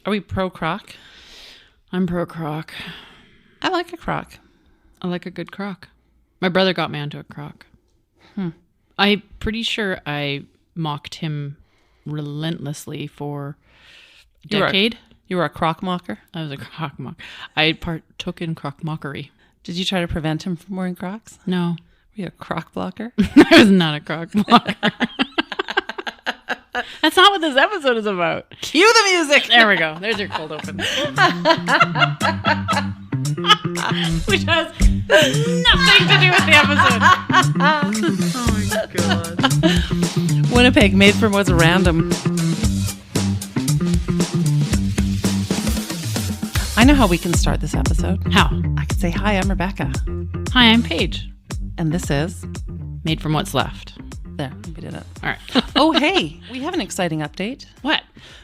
Are we pro croc? I'm pro croc. I like a croc. I like a good croc. My brother got me onto a croc. I'm pretty sure I mocked him relentlessly for a decade. You were a croc mocker? I was a croc mock. I partook in croc mockery. Did you try to prevent him from wearing crocs? No. Were you a croc blocker? I was not a croc blocker. That's not what this episode is about. Cue the music. There we go. There's your cold open. Which has nothing to do with the episode. Oh my God. Winnipeg, made from what's random. I know how we can start this episode. How? I could say, hi, I'm Rebecca. Hi, I'm Paige. And this is... Made from what's left. There, we did it. All right. Oh, hey, we have an exciting update. What?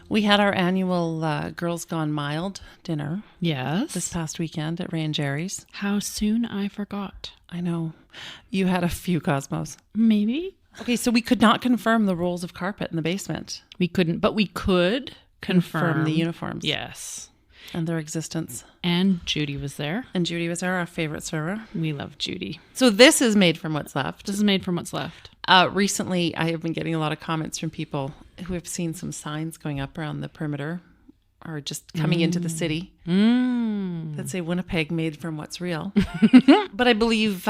We had our annual Girls Gone Mild dinner Yes. this past weekend at Ray and Jerry's. How soon I forgot. I know. You had a few Cosmos. Maybe. Okay, so we could not confirm the rolls of carpet in the basement. We couldn't, but we could confirm the uniforms. Yes. And their existence. And Judy was there. And Judy was our favorite server. We love Judy. So this is made from what's left. This is made from what's left. Recently, I have been getting a lot of comments from people who have seen some signs going up around the perimeter or just coming into the city that say Winnipeg made from what's real. But I believe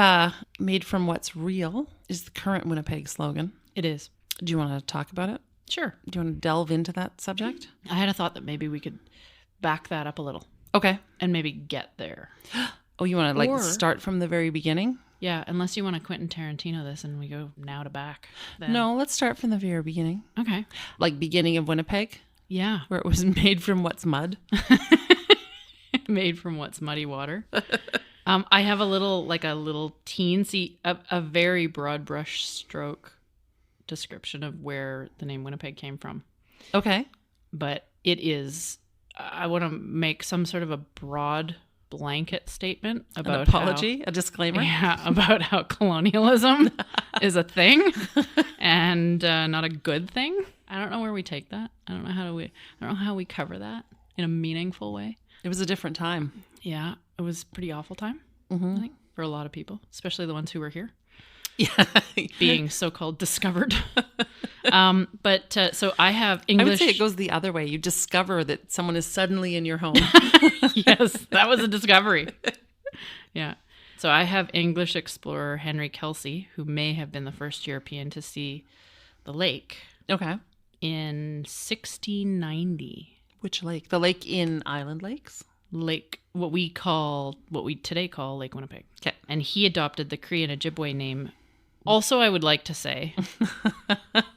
made from what's real is the current Winnipeg slogan. It is. Do you want to talk about it? Sure. Do you want to delve into that subject? I had a thought that maybe we could back that up a little. Okay. And maybe get there. Oh, you want to Or- start from the very beginning? Yeah, unless you want to Quentin Tarantino this and we go now to back. Then. No, let's start from the very beginning. Okay. Like beginning of Winnipeg, Yeah. where it was made from what's mud. Made from what's muddy water. I have a little teensy, a very broad brush stroke description of where the name Winnipeg came from. Okay. But it is, I want to make some sort of a broad blanket statement about An apology, a disclaimer. about how colonialism is a thing and not a good thing. I don't know where we take that. I don't know how we cover that in a meaningful way. It was a different time. Yeah, it was a pretty awful time, I think, for a lot of people, especially the ones who were here. Yeah. Being so-called discovered. So I have English. I would say it goes the other way. You discover that someone is suddenly in your home. Yes, that was a discovery. Yeah. So I have English explorer Henry Kelsey, who may have been the first European to see the lake. Okay. In 1690. Which lake? The lake in Island Lakes? Lake, what we today call Lake Winnipeg. Okay. And he adopted the Cree and Ojibwe name. Also, I would like to say,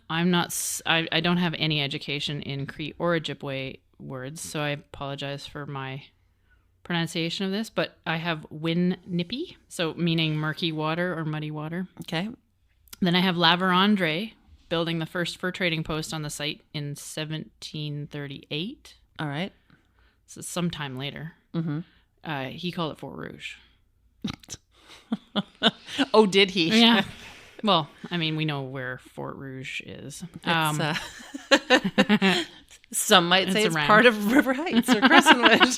I don't have any education in Cree or Ojibwe words, so I apologize for my pronunciation of this, but I have Winnippy, so meaning murky water or muddy water. Okay. Then I have La Vérendrye, building the first fur trading post on the site in 1738. All right. So sometime later. Mm-hmm. He called it Fort Rouge. Oh, did he? Yeah. Well, I mean, we know where Fort Rouge is. Some might say it's around. part of River Heights or Crescentwood.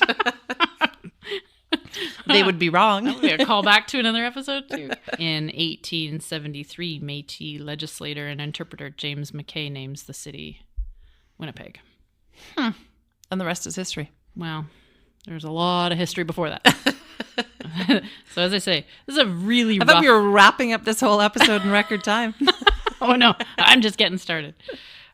They would be wrong. That would be a callback to another episode, too. In 1873, Métis legislator and interpreter James Mackay names the city Winnipeg. And the rest is history. Well, there's a lot of history before that. So as I say, this is a really rough... I thought we were wrapping up this whole episode in record time. Oh, no. I'm just getting started.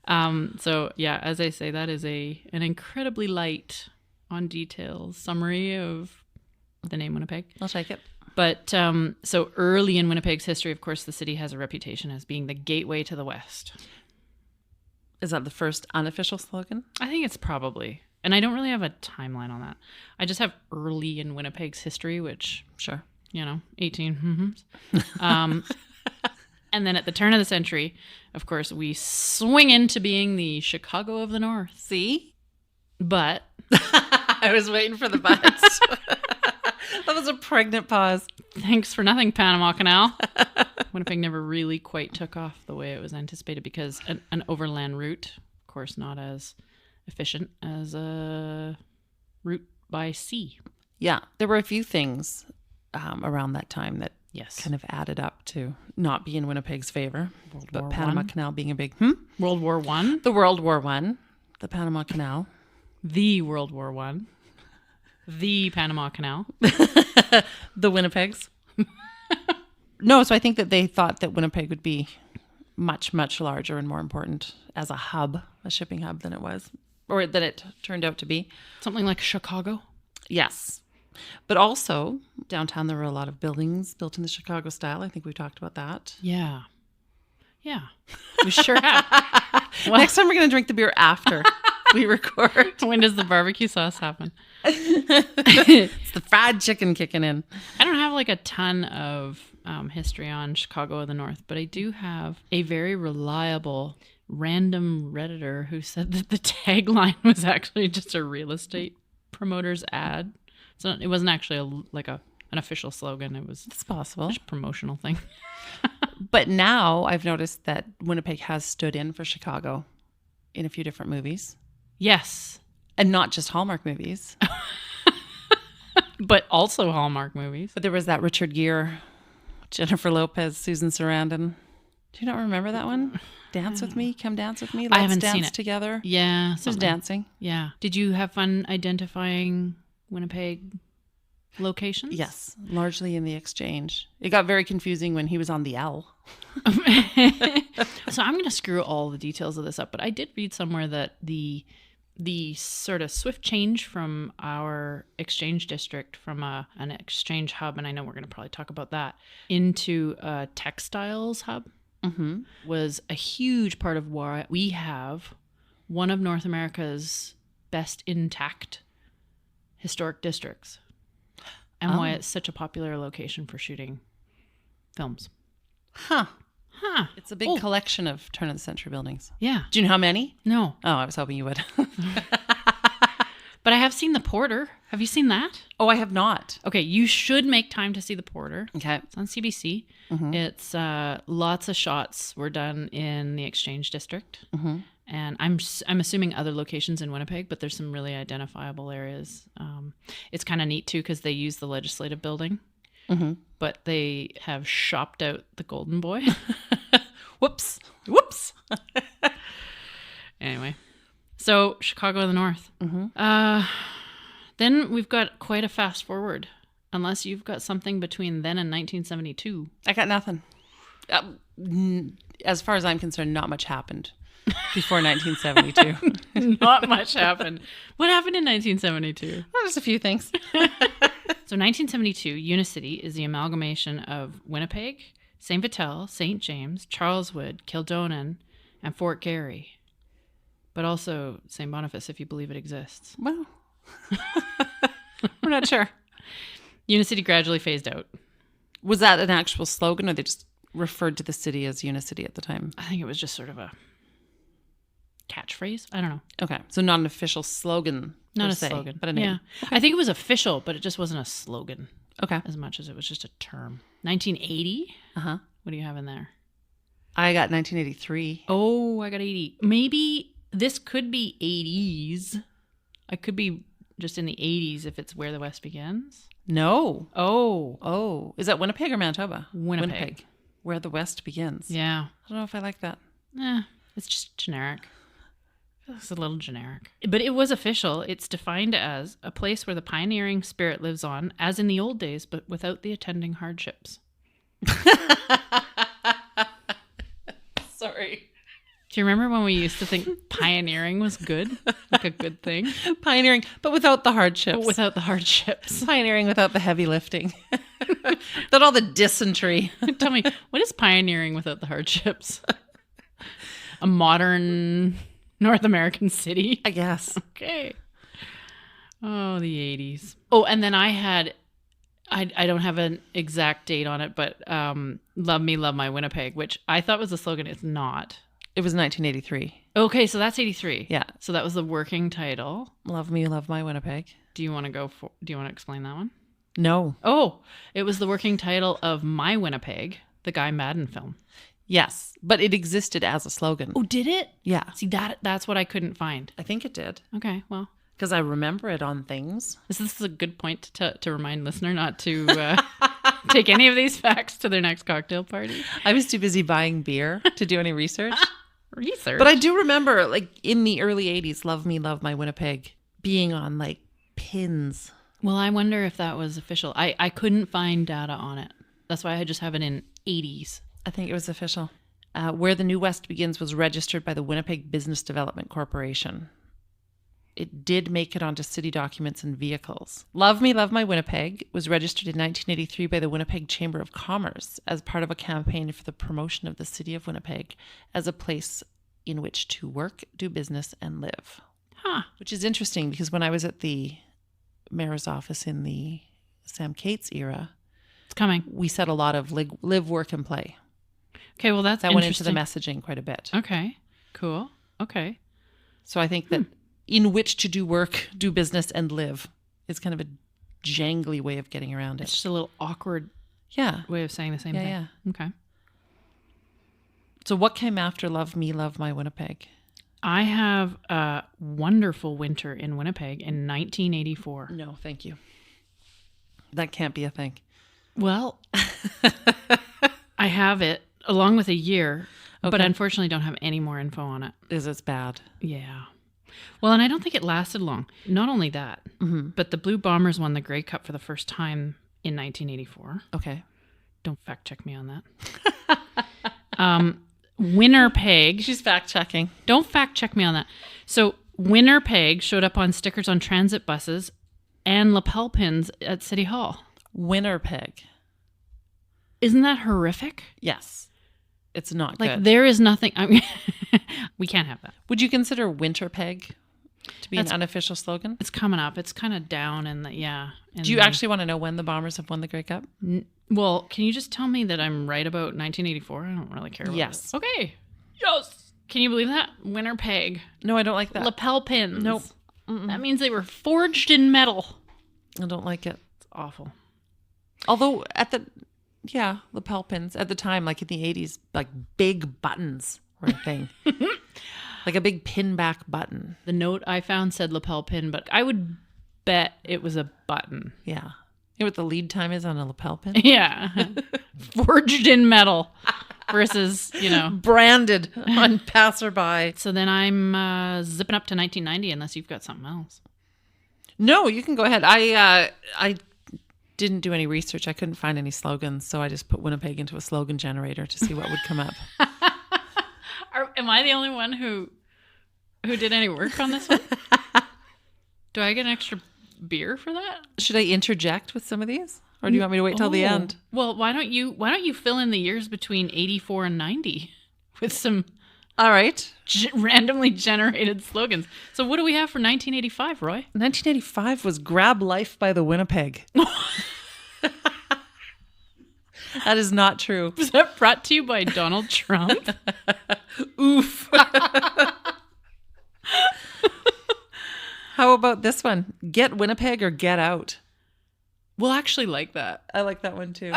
So, yeah, as I say, that is an incredibly light on details summary of the name Winnipeg. I'll take it. But so early in Winnipeg's history, of course, the city has a reputation as being the gateway to the West. Is that the first unofficial slogan? I think it's probably. And I don't really have a timeline on that. I just have early in Winnipeg's history, which, Sure. 18. And then at the turn of the century, of course, we swing into being the Chicago of the North. See? But I was waiting for the buts. That was a pregnant pause. thanks for nothing, Panama Canal. Winnipeg never really quite took off the way it was anticipated because an overland route, of course, not as efficient as a route by sea. Yeah, there were a few things around that time that Yes. kind of added up to not be in Winnipeg's favor. But War Panama One? Canal being a big... World War One? The World War One, the Panama Canal. The World War One. The Panama Canal. The Winnipegs. No, so I think that they thought that Winnipeg would be much, much larger and more important as a hub, a shipping hub than it was, or than it turned out to be. Something like Chicago. Yes. But also, downtown there were a lot of buildings built in the Chicago style. I think we talked about that. Yeah. Yeah. We sure have. Well, next time we're going to drink the beer after we record. When does the barbecue sauce happen? It's the fried chicken kicking in. I don't have like a ton of history on Chicago of the North, but I do have a very reliable random Redditor who said that the tagline was actually just a real estate promoter's ad. So it wasn't actually an official slogan. It was It's possible. just a promotional thing. But now I've noticed that Winnipeg has stood in for Chicago in a few different movies. Yes. And not just Hallmark movies. But also Hallmark movies. But there was that Richard Gere, Jennifer Lopez, Susan Sarandon. Do you not remember that one? Dance with me, come dance with me. Let's haven't dance seen it. together. Yeah. There's something. dancing. Yeah. Did you have fun identifying Winnipeg locations? Yes, largely in the Exchange. It got very confusing when he was on the L. So I'm going to screw all the details of this up, but I did read somewhere that the sort of swift change from our exchange district from an exchange hub, and I know we're going to probably talk about that, into a textiles hub was a huge part of why we have one of North America's best intact historic districts and why it's such a popular location for shooting films. Huh. Huh. It's a big collection of turn-of-the-century buildings. Yeah. Do you know how many? No. Oh, I was hoping you would. But I have seen The Porter. Have you seen that? Oh, I have not. Okay, you should make time to see The Porter. Okay. It's on CBC. It's lots of shots were done in the Exchange District. And I'm assuming other locations in Winnipeg, but there's some really identifiable areas. It's kind of neat, too, because they use the Legislative Building. But they have shopped out the Golden Boy. Whoops. Anyway, so Chicago of the North. Then we've got quite a fast forward, unless you've got something between then and 1972. I got nothing. As far as I'm concerned, not much happened before 1972. Not much happened. What happened in 1972? Well, just a few things. So 1972, Unicity is the amalgamation of Winnipeg, St. Vital, St. James, Charleswood, Kildonan, and Fort Garry. But also St. Boniface, if you believe it exists. Well, we're not sure. Unicity gradually phased out. Was that an actual slogan, or they just referred to the city as Unicity at the time? I think it was just sort of a catchphrase. I don't know. Okay, so not an official slogan. Not per a se, slogan. but a name. Yeah. I think it was official, but it just wasn't a slogan Okay. as much as it was just a term. 1980? Uh-huh. What do you have in there? I got 1983. Oh, I got 80. Maybe this could be 80s. I could be just in the 80s if it's Where the West Begins. No. Oh. Oh. Is that Winnipeg or Manitoba? Winnipeg. Where the West Begins. Yeah. I don't know if I like that. It's just generic. It's a little generic. But it was official. It's defined as a place where the pioneering spirit lives on, as in the old days, but without the attending hardships. Sorry. Do you remember when we used to think pioneering was good? Like a good thing? Pioneering, but without the hardships. But without the hardships. Pioneering without the heavy lifting. Without all the dysentery. Tell me, what is pioneering without the hardships? A modern North American city? I guess. Okay. Oh, the 80s. Oh, and then I had, I don't have an exact date on it, but Love Me, Love My Winnipeg, which I thought was the slogan. It's not. It was 1983. Okay, so that's 83. Yeah. So that was the working title. Love Me, Love My Winnipeg. Do you want to explain that one? No. Oh, it was the working title of My Winnipeg, the Guy Madden film. Yes, but it existed as a slogan. Oh, did it? Yeah. See, that's what I couldn't find. I think it did. Okay, well. Because I remember it on things. This is a good point to remind listener not to take any of these facts to their next cocktail party. I was too busy buying beer to do any research. Research? But I do remember, like, in the early 80s, Love Me, Love My Winnipeg being on, like, pins. Well, I wonder if that was official. I couldn't find data on it. That's why I just have it in 80s. I think it was official. Where the New West Begins was registered by the Winnipeg Business Development Corporation. It did make it onto city documents and vehicles. Love Me, Love My Winnipeg was registered in 1983 by the Winnipeg Chamber of Commerce as part of a campaign for the promotion of the city of Winnipeg as a place in which to work, do business, and live. Huh. Which is interesting because when I was at the mayor's office in the Sam Cates era, It's coming. we said a lot of live, work, and play. Okay, well, that's That went into interesting. the messaging quite a bit. Okay, cool. Okay. So I think that in which to do work, do business, and live is kind of a jangly way of getting around It's it. just a little awkward Yeah. way of saying the same thing. Yeah. Okay. So what came after Love Me, Love My Winnipeg? I have a wonderful winter in Winnipeg in 1984. No, thank you. That can't be a thing. Well, I have it along with a year, but Okay. unfortunately don't have any more info on it. Is it bad? Yeah. Well, and I don't think it lasted long. Not only that, but the Blue Bombers won the Grey Cup for the first time in 1984. Okay. Don't fact check me on that. Winnipeg. She's fact checking. Don't fact check me on that. So Winnipeg showed up on stickers on transit buses and lapel pins at City Hall. Winnipeg. Isn't that horrific? Yes. It's not Like good. there is nothing. I mean, we can't have that. Would you consider Winterpeg to be an unofficial slogan? It's coming up. It's kind of down and yeah. Do you actually want to know when the Bombers have won the Grey Cup? Well, can you just tell me that I'm right about 1984? I don't really care about Yes. it. Okay. Yes. Can you believe that? Winnipeg. No, I don't like that. Lapel pins. Nope. That means they were forged in metal. I don't like it. It's awful. Although lapel pins at the time, like in the 80s, like big buttons were a thing. Like a big pin back button. The note I found said lapel pin, but I would bet it was a button. Yeah. You know what the lead time is on a lapel pin? Yeah. Forged in metal versus, Branded on passerby. So then I'm zipping up to 1990 unless you've got something else. No, you can go ahead. I didn't do any research. I couldn't find any slogans, so I just put Winnipeg into a slogan generator to see what would come up. Am I the only one who did any work on this one? Do I get an extra beer for that? Should I interject with some of these? Or do you want me to wait till the end? Well, why don't you fill in the years between 84 and 90 with some All right. randomly generated slogans. So what do we have for 1985, Roy? 1985 was Grab Life by the Winnipeg. That is not true. Was that brought to you by Donald Trump? Oof. How about this one? Get Winnipeg or get out. We'll actually like that. I like that one too.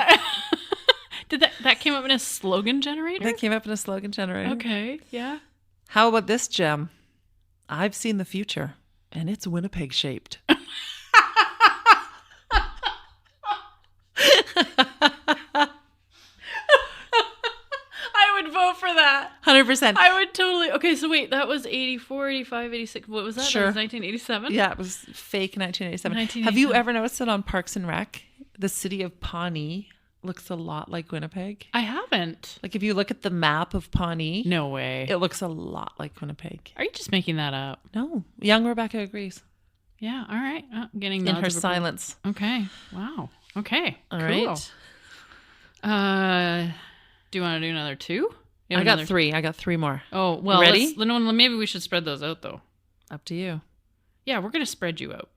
Did that came up in a slogan generator? That came up in a slogan generator. Okay, yeah. How about this gem? I've seen the future, and it's Winnipeg shaped. I would vote for that. 100%. I would totally. Okay, so wait, that was 84, 85, 86. What was that? Sure. That was 1987? Yeah, it was fake 1987. 1987. Have you ever noticed that on Parks and Rec, the city of Pawnee looks a lot like Winnipeg? I haven't. Like if you look at the map of Pawnee, No way. it looks a lot like Winnipeg. Are you just making that up? No, young Rebecca agrees Yeah, all right. I'm getting in nods her of approval. silence. Okay. Wow. Okay. All cool. right. Do you want to do another two? You I have got another- three. I got three more. Oh, well, Ready? maybe we should spread those out, though. Up to you. Yeah, we're going to spread you out.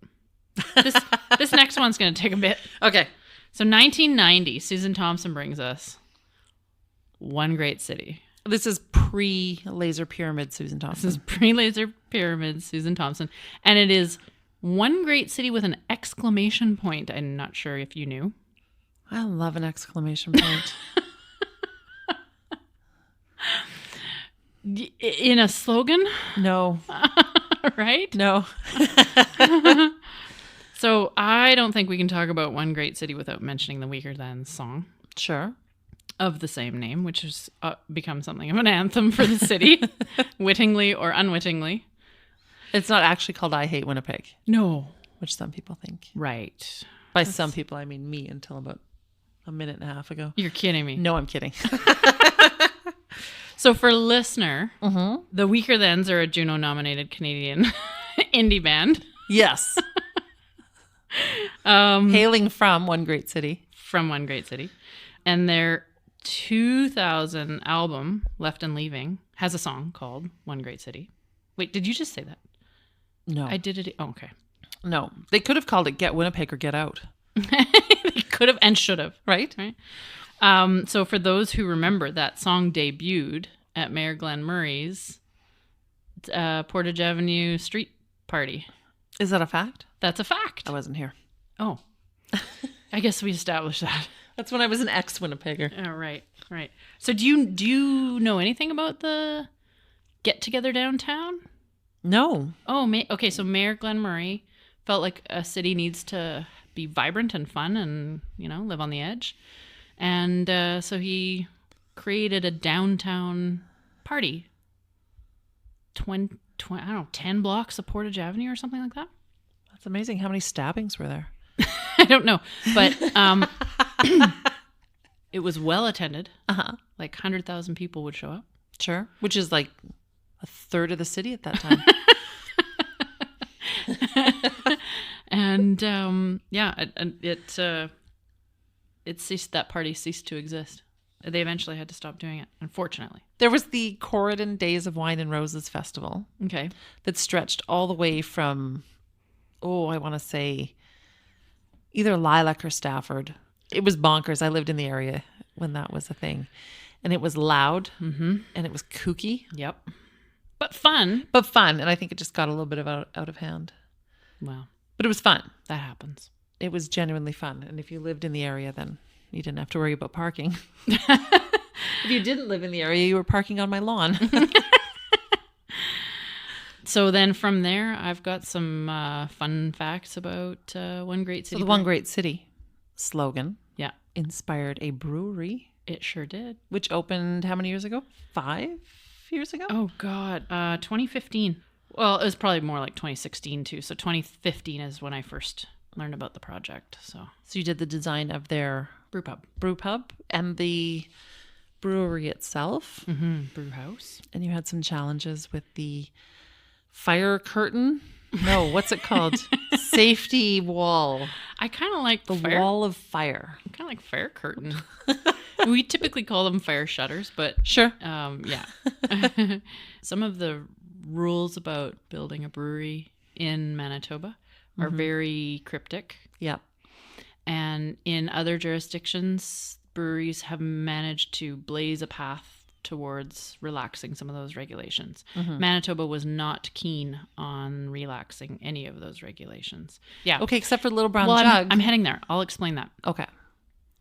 This next one's going to take a bit. Okay. So 1990, Susan Thompson brings us One Great City. This is pre-Laser Pyramid, Susan Thompson. This is pre-Laser Pyramid, Susan Thompson. And it is One Great City with an exclamation point. I'm not sure if you knew. I love an exclamation point. In a slogan? No. Right? No. So I don't think we can talk about One Great City without mentioning the Weaker Than song Sure. of the same name, which has become something of an anthem for the city, wittingly or unwittingly. It's not actually called I Hate Winnipeg, No. which some people think. Right. By some people, I mean me until about a minute and a half ago. You're kidding me. No, I'm kidding. So for listener, the Weaker Thans are a Juno-nominated Canadian indie band. Yes. Hailing from One Great City. From One Great City. And their 2000 album, Left and Leaving, has a song called One Great City. Wait, did you just say that? No. I did it. Oh, okay. No. They could have called it Get Winnipeg or Get Out. They could have and should have. Right? So for those who remember, that song debuted at Mayor Glenn Murray's Portage Avenue street party. Is that a fact? That's a fact. I wasn't here. Oh. I guess we established that. That's when I was an ex-Winnipegger. Oh, right. So do you know anything about the get-together downtown? No. Oh, okay. So Mayor Glenn Murray felt like a city needs to be vibrant and fun and, live on the edge. And so he created a downtown party. 10 blocks of Portage Avenue or something like that. That's amazing. How many stabbings were there? I don't know. But it was well attended. Uh-huh. Like 100,000 people would show up. Sure. Which is like a third of the city at that time. And it ceased. That party ceased to exist. They eventually had to stop doing it, unfortunately. There was the Corridon Days of Wine and Roses Festival. Okay. That stretched all the way from, I want to say either Lilac or Stafford. It was bonkers. I lived in the area when that was a thing. And it was loud and it was kooky. Yep. But fun. And I think it just got a little bit out of hand. Wow. But it was fun. That happens. It was genuinely fun. And if you lived in the area, then you didn't have to worry about parking. If you didn't live in the area, you were parking on my lawn. So then from there, I've got some fun facts about One Great City. So the One Great City slogan inspired a brewery. It sure did. Which opened how many years ago? 5 years ago? Oh, God. 2015. Well, it was probably more like 2016, too. So 2015 is when I first learned about the project. So you did the design of their brew pub and the brewery itself. Brew house. And you had some challenges with the fire curtain. No, what's it called? Safety wall. I kind of like the wall of fire. I kind of like fire curtain. We typically call them fire shutters, but sure. Yeah. Some of the rules about building a brewery in Manitoba are very cryptic. Yep. And in other jurisdictions, breweries have managed to blaze a path towards relaxing some of those regulations. Manitoba was not keen on relaxing any of those regulations. Yeah. Okay, except for Little Brown Jug. I'm heading there. I'll explain that. Okay.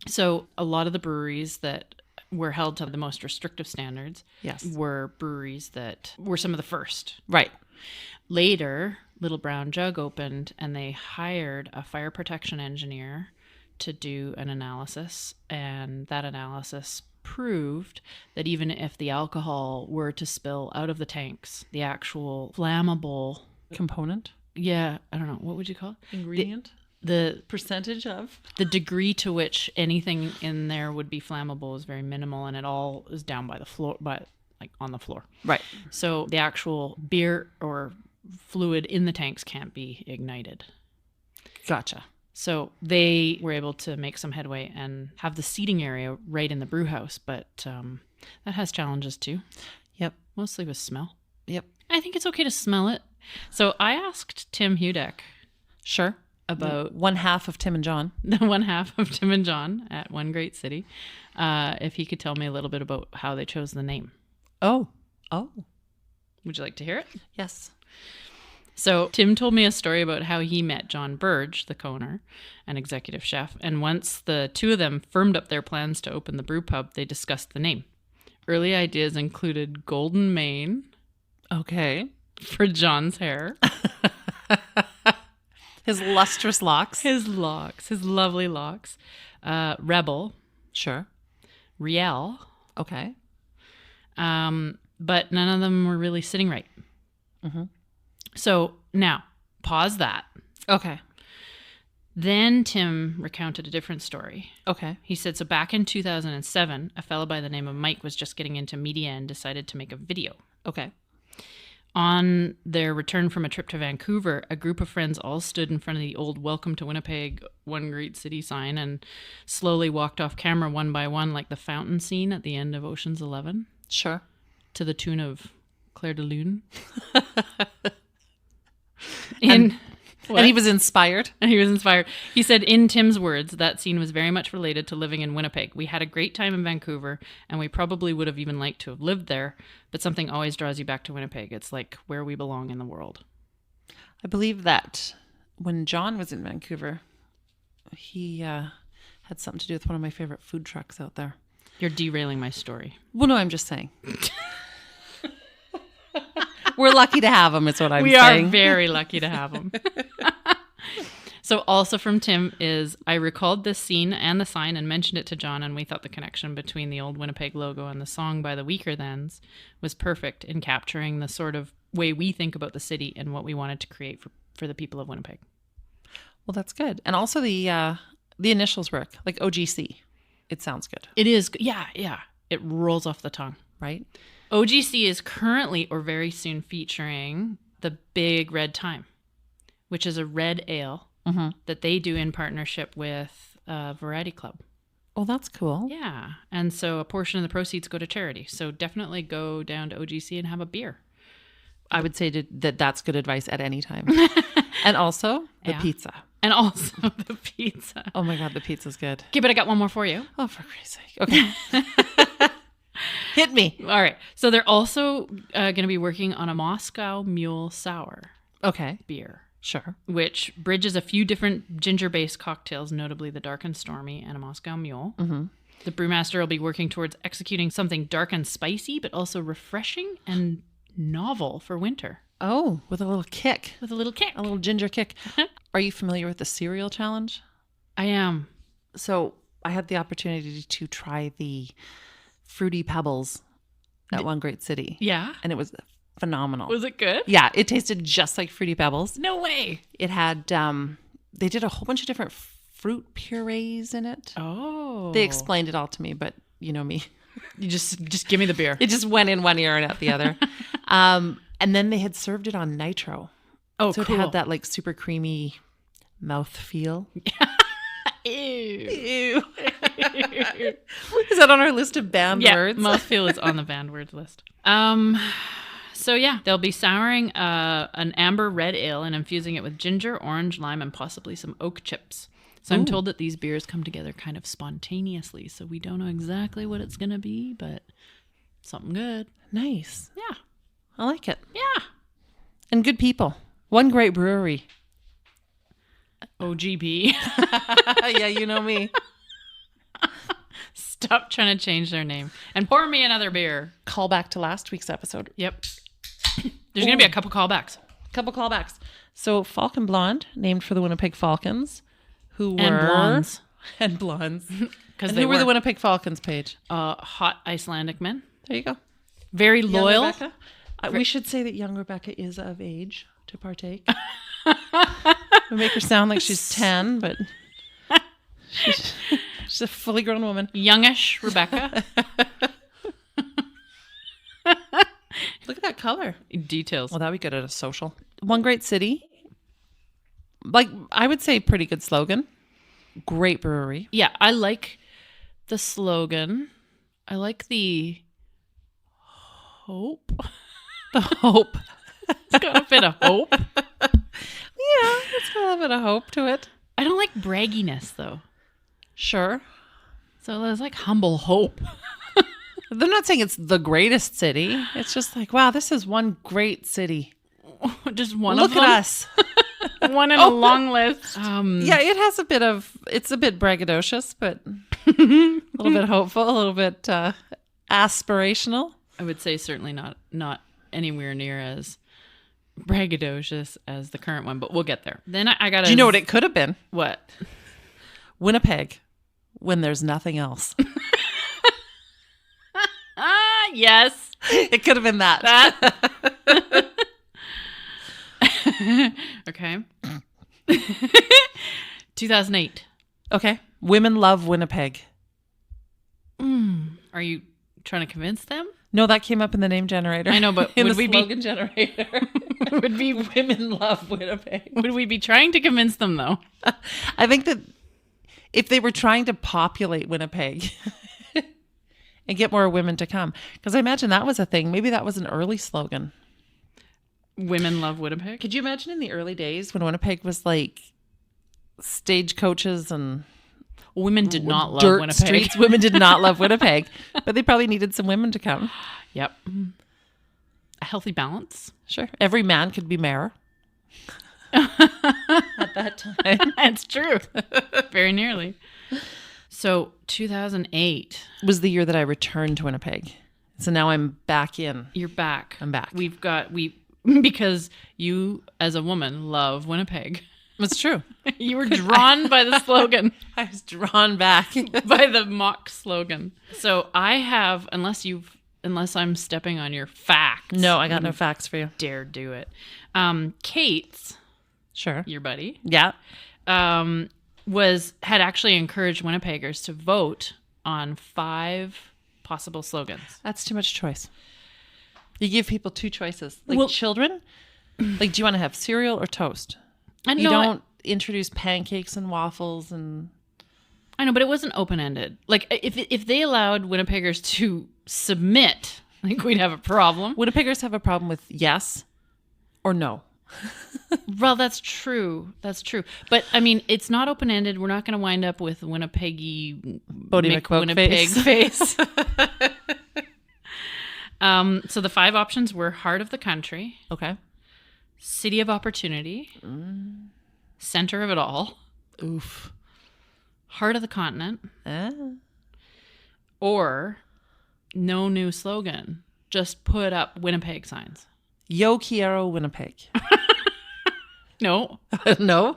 So a lot of the breweries that were held to the most restrictive standards were breweries that were some of the first. Right. Later, Little Brown Jug opened and they hired a fire protection engineer to do an analysis, and that analysis proved that even if the alcohol were to spill out of the tanks, the actual flammable component, I don't know, what would you call it? Ingredient? The percentage of? The degree to which anything in there would be flammable is very minimal, and it all is down by the floor, on the floor. Right. So the actual beer or fluid in the tanks can't be ignited. Gotcha. So they were able to make some headway and have the seating area right in the brew house, but that has challenges too. Yep. Mostly with smell. Yep. I think it's okay to smell it. So I asked Tim Hudak. Sure. About one half of Tim and John. The one half of Tim and John at One Great City. If he could tell me a little bit about how they chose the name. Oh. Would you like to hear it? Yes. So Tim told me a story about how he met John Burge, the co-owner and executive chef. And once the two of them firmed up their plans to open the brew pub, they discussed the name. early ideas included golden mane Okay. for John's hair. His lustrous locks. His lovely locks. Rebel, Sure. Riel, Okay. but none of them were really sitting right. Mm-hmm. So now, pause that. Okay. Then Tim recounted a different story. Okay. He said, so back in 2007, a fellow by the name of Mike was just getting into media and decided to make a video. Okay. On their return from a trip to Vancouver, a group of friends all stood in front of the old Welcome to Winnipeg, One Great City sign and slowly walked off camera one by one like the fountain scene at the end of Ocean's 11 Sure. to the tune of Claire de Lune. And he was inspired. And he was inspired. He said, in Tim's words, that scene was very much related to living in Winnipeg. We had a great time in Vancouver, and we probably would have even liked to have lived there, but something always draws you back to Winnipeg. It's like where we belong in the world. I believe that when John was in Vancouver, he had something to do with one of my favorite food trucks out there. You're derailing my story. Well, no, I'm just saying. We're lucky to have him, is what I'm We saying. are very lucky to have him. So also from Tim is, I recalled this scene and the sign and mentioned it to John, and we thought the connection between the old Winnipeg logo and the song by the Weaker Thans was perfect in capturing the sort of way we think about the city and what we wanted to create for the people of Winnipeg. Well, that's good. And also the initials work, like OGC. It sounds good, It is, yeah. It rolls off the tongue. right? OGC is currently or very soon featuring the Big Red Time, which is a red ale that they do in partnership with Variety Club. Oh, that's cool. Yeah. And so a portion of the proceeds go to charity. So definitely go down to OGC and have a beer. I would say that's good advice at any time. And also the pizza. And also the pizza. Oh my God, the pizza's good. Okay, but I got one more for you. Oh, for Christ's sake. Okay. Hit me. All right. So they're also going to be working on a Moscow Mule Sour Okay. beer, Sure. which bridges a few different ginger-based cocktails, notably the Dark and Stormy and a Moscow Mule. Mm-hmm. The brewmaster will be working towards executing something dark and spicy, but also refreshing and novel for winter. Oh, with a little kick. With a little kick. A little ginger kick. Are you familiar with the cereal challenge? I am. So I had the opportunity to try the Fruity Pebbles at One Great City. Yeah. And it was phenomenal. Was it good? Yeah, it tasted just like Fruity Pebbles. No way. It had, they did a whole bunch of different fruit purees in it. Oh. They explained it all to me, but you know me. You just give me the beer. It just went in one ear and out the other. And then they had served it on nitro. Oh, so cool. it had that like super creamy mouth feel. Ew. Ew. Is that on our list of banned words? Mouthfeel is on the banned words list. So yeah, they'll be souring an amber red ale and infusing it with ginger, orange, lime, and possibly some oak chips. So I'm told that these beers come together kind of spontaneously, so we don't know exactly what it's going to be, but something good. Nice. Yeah. I like it. Yeah. And good people. One great brewery. OGB. Yeah, you know me. Stop trying to change their name. And pour me another beer. Call back to last week's episode. Yep. There's going to be a couple callbacks. Couple callbacks. So Falcon Blonde, named for the Winnipeg Falcons, who were... And blondes. And blondes. Because Who were the Winnipeg Falcons, Paige? hot Icelandic men. There you go. Very Young loyal. Rebecca. We should say that young Rebecca is of age to partake. We make her sound like she's 10, but she's a fully grown woman. Youngish Rebecca. Look at that color. Details. Well, that would be good at a social. One Great City. Like, I would say pretty good slogan. Great brewery. Yeah, I like the slogan. I like the hope. The hope. It's got a bit of hope. Yeah, it's got a little bit of hope to it. I don't like bragginess, though. Sure. So there's like humble hope. They're not saying it's the greatest city. It's just like, wow, this is one great city. Just one Look of them. at us. One in a long list. Yeah, it has a bit of, it's a bit braggadocious, but a little bit hopeful, a little bit Aspirational? I would say certainly not anywhere near as braggadocious as the current one, but we'll get there. Then I got to... Do you know what it could have been? What? Winnipeg, when there's nothing else. Yes. It could have been that. Okay. 2008. Okay. Women love Winnipeg. Are you trying to convince them? No, that came up in the name generator. I know, but in would the we slogan generator. would be Women love Winnipeg. Would we be trying to convince them though? I think that if they were trying to populate Winnipeg and get more women to come, because I imagine that was a thing. Maybe that was an early slogan. Women love Winnipeg. Could you imagine in the early days when Winnipeg was like stagecoaches and women did not love dirt Winnipeg. streets? Women did not love Winnipeg, but they probably needed some women to come. Yep. A healthy balance. Sure. Every man could be mayor. At that time. That's true. Very nearly. So 2008 was the year that I returned to Winnipeg. So now I'm back in. You're back. I'm back. Because you as a woman love Winnipeg. It's true. You were drawn by the slogan. I was drawn back by the mock slogan. So I have, unless I'm stepping on your facts. No, I got no facts for you. Dare do it. Kate's, sure, your buddy, yeah, had actually encouraged Winnipeggers to vote on 5 possible slogans. That's too much choice. You give people 2 choices. Like children, like, do you want to have cereal or toast? And you don't introduce pancakes and waffles and... I know, but it wasn't open-ended. Like, if they allowed Winnipeggers to submit, I think we'd have a problem. Winnipeggers have a problem with yes or no. Well, that's true. That's true. But, I mean, it's not open-ended. We're not going to wind up with Winnipeggy... Bodie McQuoke Winnipeg face. So the 5 options were Heart of the Country. Okay. City of Opportunity. Center of it all. Oof. Heart of the Continent. Or no new slogan. Just put up Winnipeg signs. Yo quiero Winnipeg. No. No?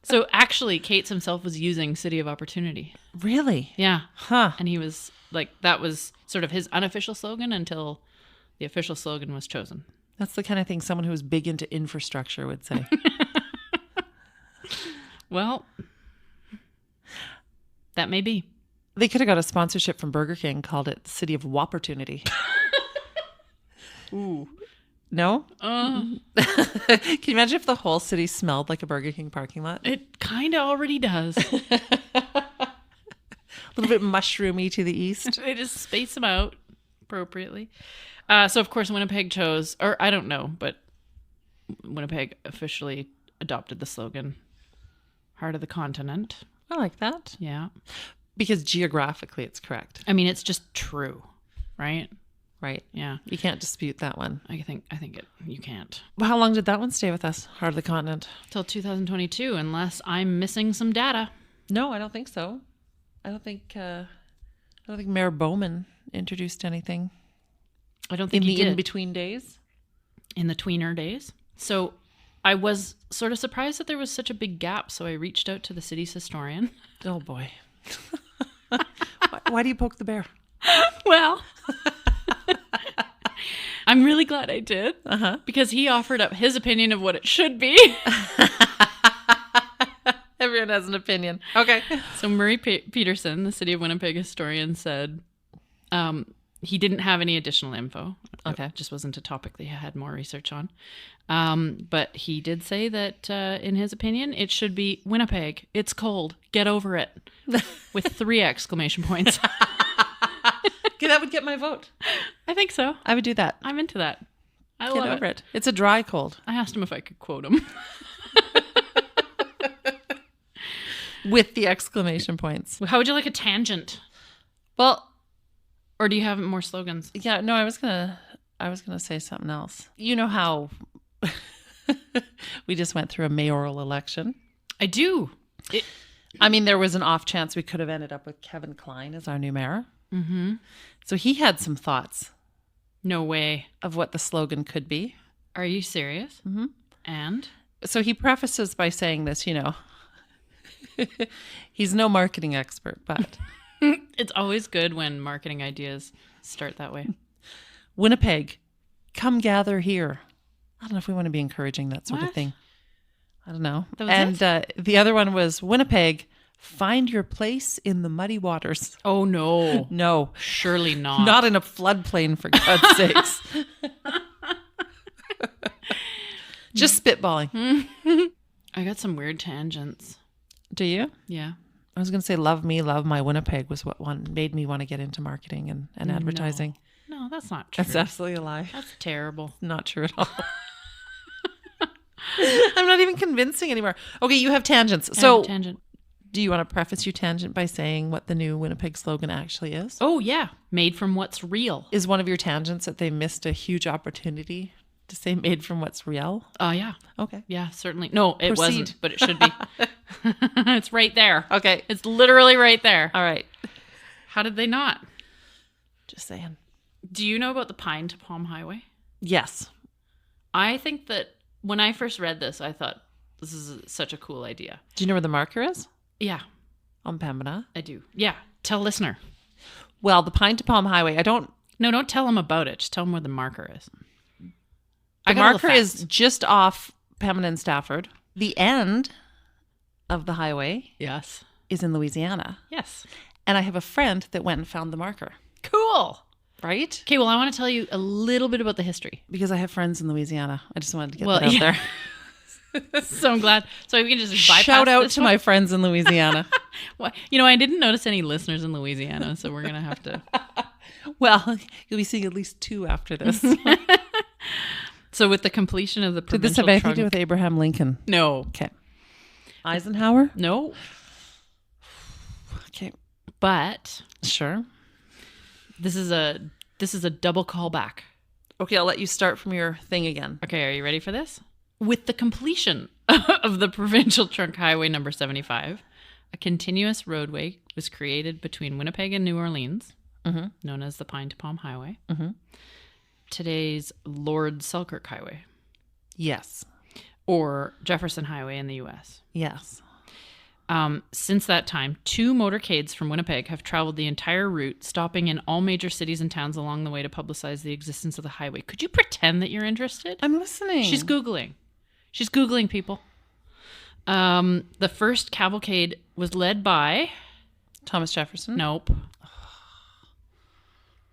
So actually, Kate's himself was using City of Opportunity. Really? Yeah. Huh. And he was like, that was sort of his unofficial slogan until the official slogan was chosen. That's the kind of thing someone who's big into infrastructure would say. Well, that may be. They could have got a sponsorship from Burger King, called it City of Wopportunity. Ooh. No? Can you imagine if the whole city smelled like a Burger King parking lot? It kind of already does. A little bit mushroomy to the east. They just space them out appropriately. So, of course, Winnipeg chose, or I don't know, but Winnipeg officially adopted the slogan, Heart of the Continent. I like that. Yeah. Because geographically it's correct. I mean, it's just true, right? Right. Yeah. You can't dispute that one. I think you can't. Well, how long did that one stay with us, Heart of the Continent? Till 2022, unless I'm missing some data. No, I don't think so. I don't think Mayor Bowman introduced anything. I don't think in he the did. in-between days. In the tweener days. So I was sort of surprised that there was such a big gap. So I reached out to the city's historian. Oh boy. Why do you poke the bear? Well, I'm really glad I did. Because he offered up his opinion of what it should be. Everyone has an opinion. Okay. So Murray Peterson, the City of Winnipeg historian, said he didn't have any additional info. Okay. It just wasn't a topic that he had more research on. But he did say that, in his opinion, it should be Winnipeg. It's cold. Get over it. With 3 exclamation points. Okay, that would get my vote. I think so. I would do that. I'm into that. I Get love over it. It's a dry cold. I asked him if I could quote him. With the exclamation points. How would you like a tangent? Well, or do you have more slogans? Yeah, no, I was gonna say something else. You know how we just went through a mayoral election? I do. I mean, there was an off chance we could have ended up with Kevin Klein as our new mayor. Mm-hmm. So he had some thoughts No way. of what the slogan could be. Are you serious? Mm-hmm. And? So he prefaces by saying this, he's no marketing expert, but It's always good when marketing ideas start that way. Winnipeg, come gather here. I don't know if we want to be encouraging that sort of What? thing. I don't know. That was And the other one was Winnipeg, find your place in the muddy waters. Oh, no. No, Surely not. not in a floodplain, for God's sakes. Just spitballing. I got some weird tangents. Do you? Yeah. I was going to say, love me, love my Winnipeg was what made me want to get into marketing and advertising. No, that's not true. That's absolutely a lie. That's terrible. Not true at all. I'm not even convincing anymore. Okay, you have tangents. So Tangent. do you want to preface your tangent by saying what the new Winnipeg slogan actually is? Oh, yeah. Made from what's real. Is one of your tangents that they missed a huge opportunity to say made from what's real? Yeah. Okay. Yeah, certainly. No, it Proceed. wasn't, but it should be. It's right there. Okay. It's literally right there. All right. How did they not? Just saying. Do you know about the Pine to Palm Highway? Yes. I think that when I first read this, I thought this is such a cool idea. Do you know where the marker is? Yeah, On Pembina. I do. Yeah. Tell listener. Well, the Pine to Palm Highway, No, don't tell them about it. Just tell them where the marker is. the got all marker facts. is just off Pembina and Stafford. The end of the highway Yes. is in Louisiana. Yes. And I have a friend that went and found the marker. Cool. Right? Okay, well, I want to tell you a little bit about the history. Because I have friends in Louisiana. I just wanted to get Well, that out yeah. there. So I'm glad. So we can just bypass Shout out this to one. my friends in Louisiana. Well, I didn't notice any listeners in Louisiana, so we're going to have to. Well, you'll be seeing at least 2 after this. So with the completion of the Did this provincial have anything to do trunk. with Abraham Lincoln? No. Okay. Eisenhower? No. Okay. But Sure. this is a double callback. Okay, I'll let you start from your thing again. Okay, are you ready for this? With the completion of the provincial trunk highway number 75, a continuous roadway was created between Winnipeg and New Orleans, known as the Pine to Palm Highway. Today's Lord Selkirk Highway, Yes. or Jefferson Highway in the U.S. Yes. Since that time, 2 motorcades from Winnipeg have traveled the entire route, stopping in all major cities and towns along the way to publicize the existence of the highway. Could you pretend that you're interested? I'm listening. She's Googling. She's Googling, people. The first cavalcade was led by... Thomas Jefferson? Nope.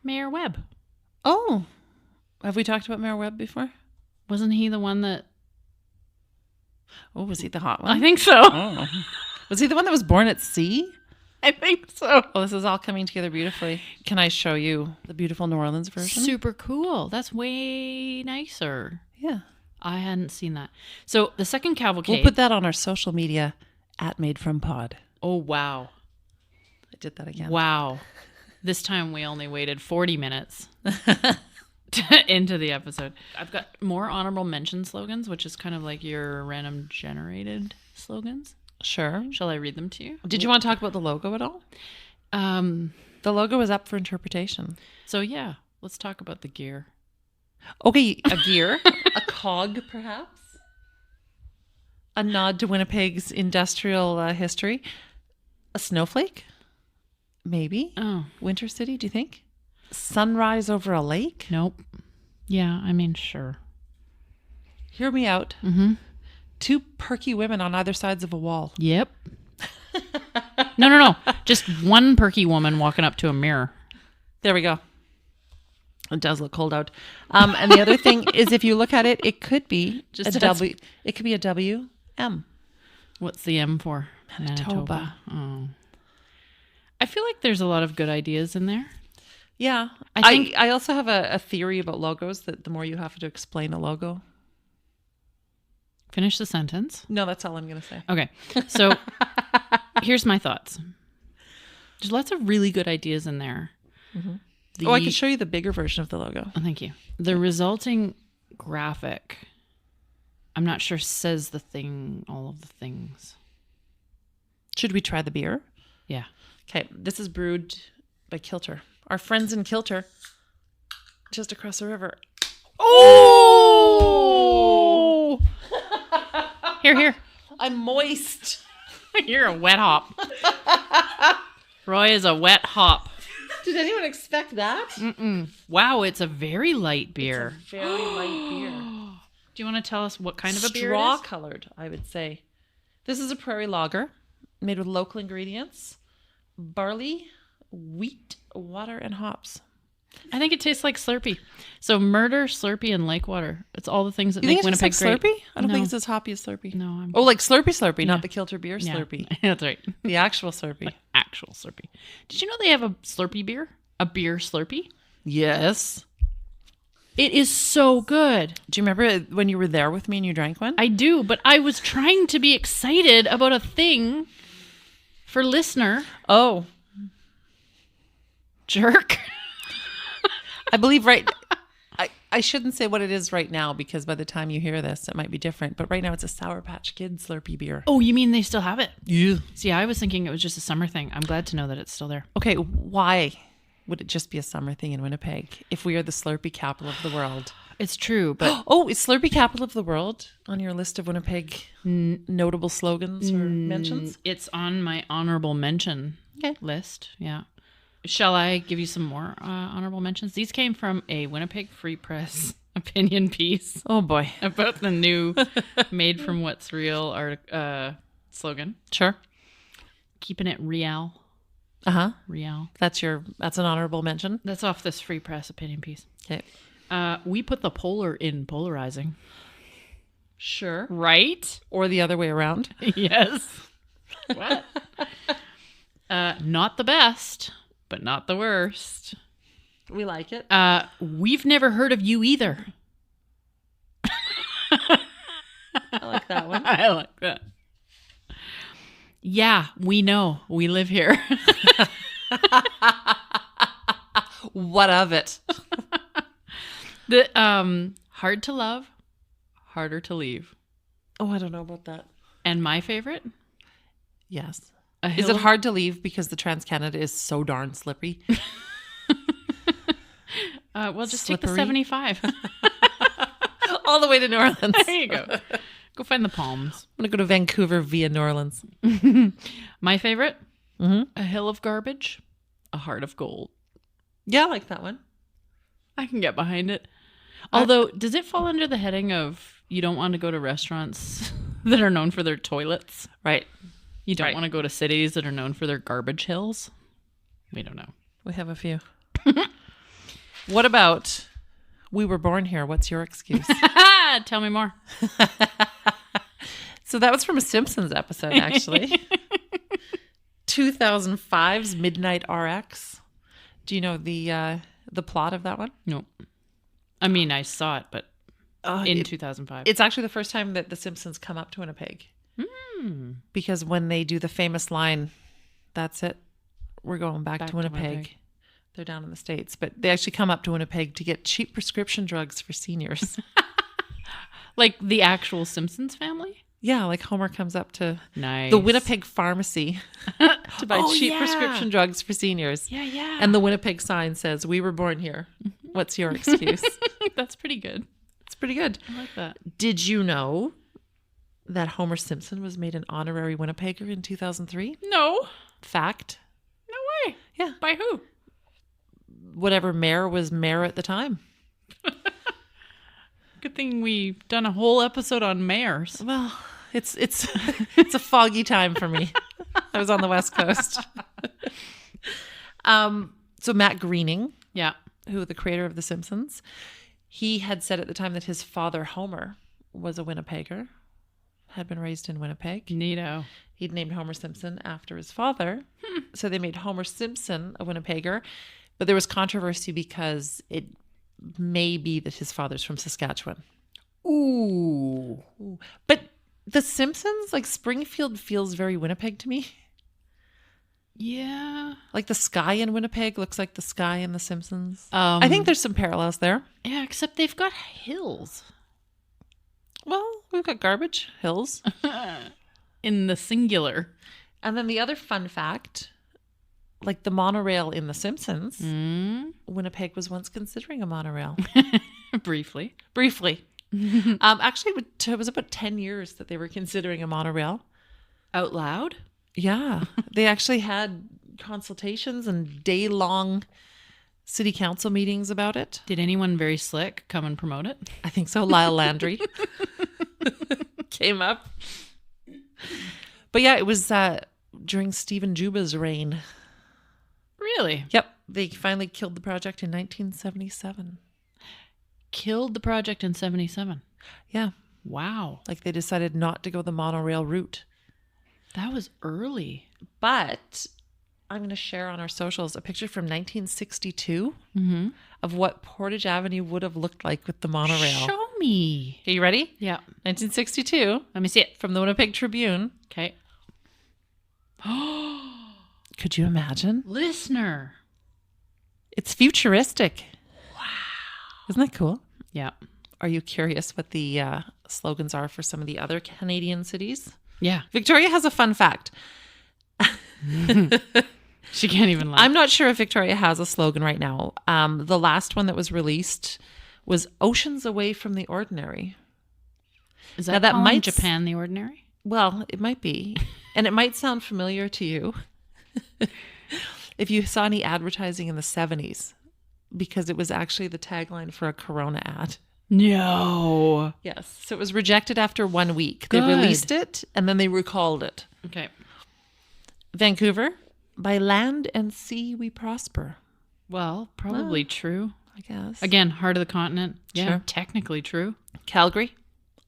Mayor Webb. Oh. Have we talked about Mayor Webb before? Wasn't he the one that... Oh, was he the hot one? I think so. Oh. Was he the one that was born at sea? I think so. Oh, this is all coming together beautifully. Can I show you the beautiful New Orleans version? Super cool. That's way nicer. Yeah. I hadn't seen that. So the second cavalcade... We'll put that on our social media at Made From Pod. Oh, wow. I did that again. Wow. This time we only waited 40 minutes into the episode. I've got more honorable mention slogans, which is kind of like your random generated slogans. Sure. Shall I read them to you? Did you want to talk about the logo at all? The logo is up for interpretation. So yeah, let's talk about the gear. Okay, a gear, a cog perhaps, a nod to Winnipeg's industrial history, a snowflake, maybe. Oh, Winter City, do you think? Sunrise over a lake? nope. Yeah, I mean, sure. Hear me out. Mm-hmm. 2 perky women on either sides of a wall. Yep. No. Just one perky woman walking up to a mirror. There we go. It does look cold out. And the other thing is, if you look at it, it could be Just a does. W. It could be a WM. What's the M for? Manitoba. Oh. I feel like there's a lot of good ideas in there. Yeah. I think- I also have a theory about logos that the more you have to explain a logo. Finish the sentence. No, that's all I'm going to say. Okay. So here's my thoughts. There's lots of really good ideas in there. Mm-hmm. I can show you the bigger version of the logo. Oh, thank you. The resulting graphic, I'm not sure says all of the things. Should we try the beer? Yeah. Okay. This is brewed by Kilter. Our friends in Kilter, just across the river. Oh! Here. I'm moist. You're a wet hop. Roy is a wet hop. Did anyone expect that? Mm-mm. Wow, it's a very light beer. It's a very light beer. Do you want to tell us what kind of a beer it is? Straw colored, I would say. This is a prairie lager made with local ingredients: barley, wheat, water, and hops. I think it tastes like Slurpee. So murder, Slurpee, and lake water. It's all the things that make Winnipeg great. Slurpee? I don't think it's as hoppy as Slurpee. No, Oh, like Slurpee, not the Kilter beer Slurpee. That's right. The actual Slurpee. Like actual Slurpee. Did you know they have a Slurpee beer? A beer Slurpee? Yes. It is so good. Do you remember when you were there with me and you drank one? I do, but I was trying to be excited about a thing for listener. Oh. Jerk. I believe I shouldn't say what it is right now, because by the time you hear this, it might be different. But right now it's a Sour Patch Kids Slurpee beer. Oh, you mean they still have it? Yeah. See, I was thinking it was just a summer thing. I'm glad to know that it's still there. Okay, why would it just be a summer thing in Winnipeg if we are the Slurpee capital of the world? It's true, but... Oh, is Slurpee capital of the world on your list of Winnipeg notable slogans or mentions? It's on my honorable mention list, yeah. Shall I give you some more honorable mentions? These came from a Winnipeg Free Press opinion piece. Oh, boy. About the new Made from What's Real slogan. Sure. Keeping it real. Uh-huh. Real. That's an honorable mention? That's off this Free Press opinion piece. Okay. We put the polar in polarizing. Sure. Right? Or the other way around. Yes. What? Not the best, but not the worst. We like it. We've never heard of you either. I like that one. I like that. Yeah, we know. We live here. What of it? The hard to love, harder to leave. Oh, I don't know about that. And my favorite? Yes. Is it hard to leave because the Trans-Canada is so darn slippery? Well, just take the 75. All the way to New Orleans. There you go. Go find the palms. I'm going to go to Vancouver via New Orleans. My favorite? Mm-hmm. A hill of garbage, a heart of gold. Yeah, I like that one. I can get behind it. Although, does it fall under the heading of you don't want to go to restaurants that are known for their toilets? Right. You don't want to go to cities that are known for their garbage hills? We don't know. We have a few. What about we were born here? What's your excuse? Tell me more. So that was from a Simpsons episode, actually. 2005's Midnight RX. Do you know the plot of that one? No. I mean, I saw it, but in 2005. It's actually the first time that the Simpsons come up to Winnipeg. Because when they do the famous line, that's it, we're going back to Winnipeg. They're down in the States. But they actually come up to Winnipeg to get cheap prescription drugs for seniors. Like the actual Simpsons family? Yeah, like Homer comes up to the Winnipeg pharmacy to buy cheap prescription drugs for seniors. Yeah, yeah. And the Winnipeg sign says, we were born here. What's your excuse? That's pretty good. It's pretty good. I like that. Did you know that Homer Simpson was made an honorary Winnipegger in 2003? No. Fact. No way. Yeah. By who? Whatever mayor was mayor at the time. Good thing we've done a whole episode on mayors. Well, it's it's a foggy time for me. I was on the West Coast. So Matt Groening, who the creator of The Simpsons, he had said at the time that his father Homer was a Winnipegger, had been raised in Winnipeg. Neato. He'd named Homer Simpson after his father. So they made Homer Simpson a Winnipegger. But there was controversy because it may be that his father's from Saskatchewan. Ooh. But The Simpsons, like Springfield feels very Winnipeg to me. Yeah. Like the sky in Winnipeg looks like the sky in The Simpsons. I think there's some parallels there. Yeah, except they've got hills. Well, we've got garbage hills. In the singular. And then the other fun fact like the monorail in The Simpsons, Winnipeg was once considering a monorail. Briefly. Actually, it was about 10 years that they were considering a monorail. Out loud? Yeah. They actually had consultations and day-long city council meetings about it. Did anyone very slick come and promote it? I think so. Lyle Landry came up. But yeah, it was during Stephen Juba's reign. Really? Yep. They finally killed the project in 1977. Killed the project in 77. Yeah. Wow. Like they decided not to go the monorail route. That was early. But I'm going to share on our socials a picture from 1962 of what Portage Avenue would have looked like with the monorail. Show me. Are you ready? Yeah. 1962. Let me see it. From the Winnipeg Tribune. Okay. Could you imagine? Listener. It's futuristic. Wow. Isn't that cool? Yeah. Are you curious what the slogans are for some of the other Canadian cities? Yeah. Victoria has a fun fact. She can't even laugh. I'm not sure if Victoria has a slogan right now. The last one that was released was Oceans Away from the Ordinary. Is that might Japan the ordinary? Well, it might be. And it might sound familiar to you if you saw any advertising in the 70s, because it was actually the tagline for a Corona ad. No. Yes. So it was rejected after 1 week. Good. They released it and then they recalled it. Okay. Vancouver, by land and sea we prosper. Well, probably true. I guess. Again, heart of the continent. Yeah, Sure. technically true. Calgary,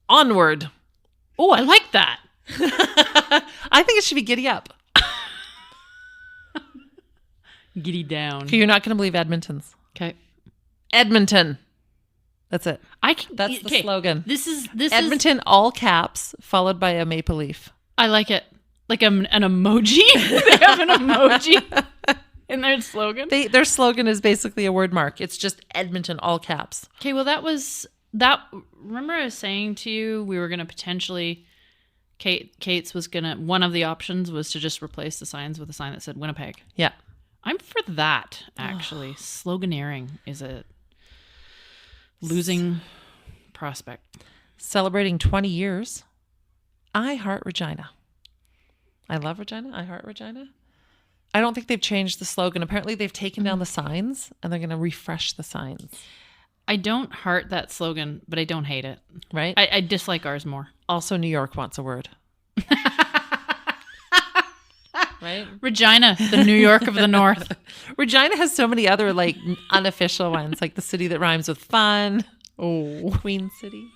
onward. Oh, I like that. I think it should be giddy up. Giddy down. Okay, you're not going to believe Edmonton's. Okay. Edmonton. That's it. That's the slogan. This is Edmonton, all caps, followed by a maple leaf. I like it. Like an emoji. They have an emoji in their slogan. Their slogan is basically a word mark. It's just Edmonton, all caps. Okay, well that. Remember I was saying to you we were going to potentially. Kate's was going to. One of the options was to just replace the signs with a sign that said Winnipeg. Yeah. I'm for that, actually. Sloganeering is a losing prospect. Celebrating 20 years. I heart Regina. I love Regina. I heart Regina. I don't think they've changed the slogan. Apparently they've taken down the signs and they're going to refresh the signs. I don't heart that slogan, but I don't hate it. Right? I dislike ours more. Also, New York wants a word. Right? Regina, the New York of the North. Regina has so many other like unofficial ones, like the city that rhymes with fun. Oh, Queen City.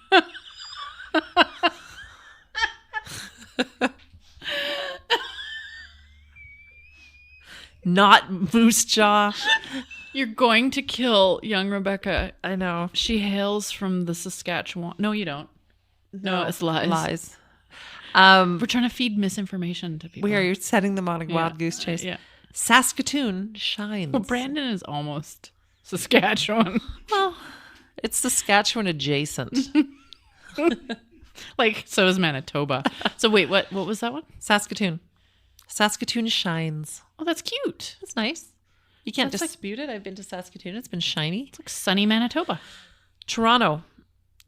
Not Moose Jaw. You're going to kill young Rebecca. I know. She hails from the Saskatchewan. No, you don't. No, it's lies. Lies. We're trying to feed misinformation to people. You're setting them on a wild goose chase. Yeah. Saskatoon shines. Well, Brandon is almost Saskatchewan. Well, it's Saskatchewan adjacent. Like, so is Manitoba. So wait, what was that one? Saskatoon. Saskatoon shines. Oh, that's cute. That's nice. You can't That's dispute it. I've been to Saskatoon. It's been shiny. It's like sunny Manitoba. Toronto.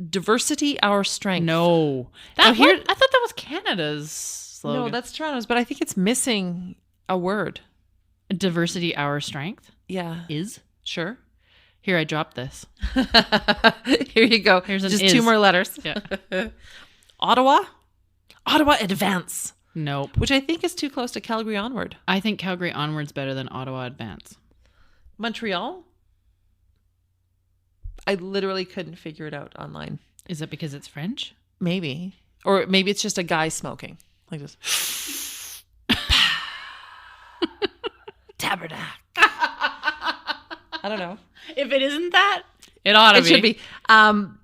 Diversity, our strength. No. I thought that was Canada's slogan. No, that's Toronto's, but I think it's missing a word. Diversity, our strength. Yeah. Is? Sure. Here, I dropped this. Here you go. Here's an just is. 2 more letters. Yeah. Ottawa. Ottawa Advance. Nope. Which I think is too close to Calgary Onward. I think Calgary Onward's better than Ottawa Advance. Montreal. I literally couldn't figure it out online. Is it because it's French? Maybe. Or maybe it's just a guy smoking. Like this. Tabernacle. I don't know. If it isn't that, it ought to be. It should be.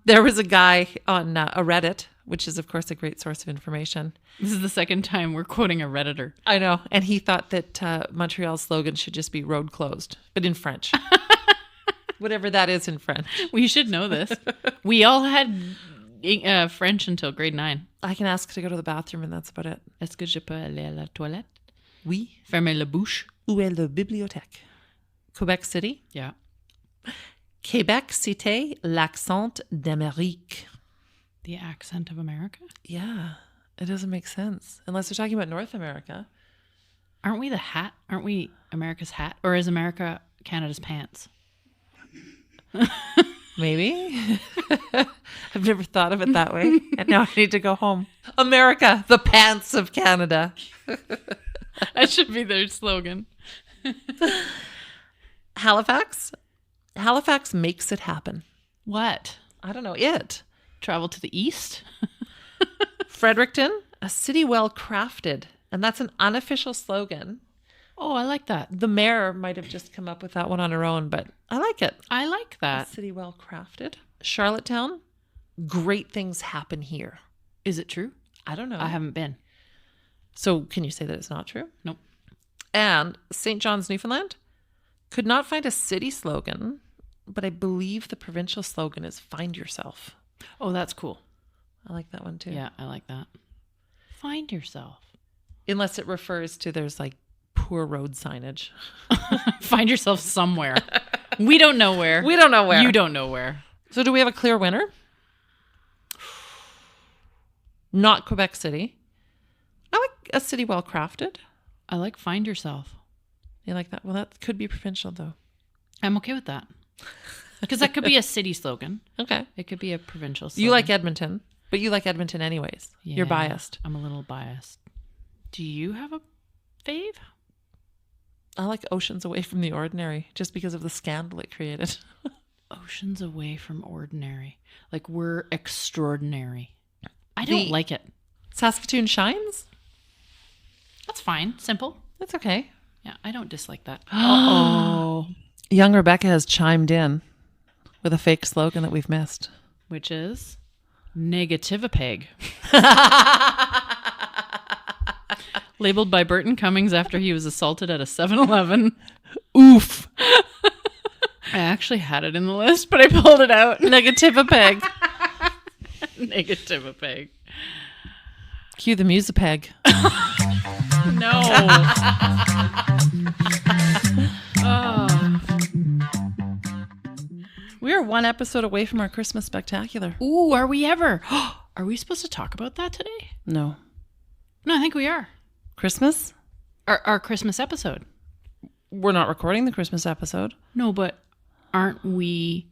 There was a guy on a Reddit, which is, of course, a great source of information. This is the second time we're quoting a Redditor. I know. And he thought that Montreal's slogan should just be road closed, but in French. Whatever that is in French. We should know this. We all had French until grade 9. I can ask to go to the bathroom and that's about it. Est-ce que je peux aller à la toilette? Oui. Fermez la bouche. Où est la bibliothèque? Quebec City. Yeah. Québec Cité, l'accent d'Amérique. The accent of America? Yeah, it doesn't make sense. Unless they're talking about North America. Aren't we the hat? Aren't we America's hat? Or is America Canada's pants? Maybe. I've never thought of it that way. And now I need to go home. America, the pants of Canada. That should be their slogan. Halifax? Halifax makes it happen. What? I don't know. It. Travel to the east? Fredericton? A city well crafted. And that's an unofficial slogan. Oh, I like that. The mayor might have just come up with that one on her own, but I like it. I like that. A city well crafted. Charlottetown? Great things happen here. Is it true? I don't know. I haven't been. So can you say that it's not true? Nope. And St. John's, Newfoundland? Could not find a city slogan, but I believe the provincial slogan is find yourself. Oh, that's cool. I like that one too. Yeah, I like that. Find yourself. Unless it refers to there's like poor road signage. Find yourself somewhere. We don't know where. We don't know where. You don't know where. So do we have a clear winner? Not Quebec City. I like a city well crafted. I like find yourself. You like that? Well, that could be provincial though. I'm okay with that. Because that could be a city slogan. Okay. It could be a provincial slogan. You like Edmonton, but you like Edmonton anyways. Yeah, You're biased. I'm a little biased. Do you have a fave? I like Oceans Away from the Ordinary just because of the scandal it created. Oceans away from ordinary. Like we're extraordinary. I don't like it. Saskatoon Shines? That's fine. Simple. That's okay. Yeah, I don't dislike that. Uh-oh. Young Rebecca has chimed in with a fake slogan that we've missed. Which is Negativipeg. Labeled by Burton Cummings after he was assaulted at a 7-Eleven. Oof. I actually had it in the list, but I pulled it out. Negativipeg. Negativipeg. Cue the Musipeg. No. Oh. We are one episode away from our Christmas spectacular. Ooh, are we ever? Are we supposed to talk about that today? No. No, I think we are. Christmas? Our Christmas episode. We're not recording the Christmas episode. No, but aren't we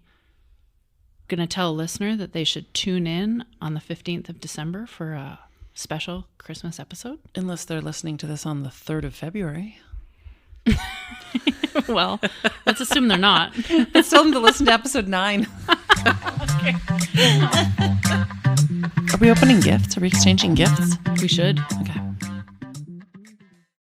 going to tell a listener that they should tune in on the 15th of December for a special Christmas episode? Unless they're listening to this on the 3rd of February. Well, let's assume they're not. Let's tell them to listen to episode 9. Okay. Are we opening gifts? Are we exchanging gifts? We should. Okay.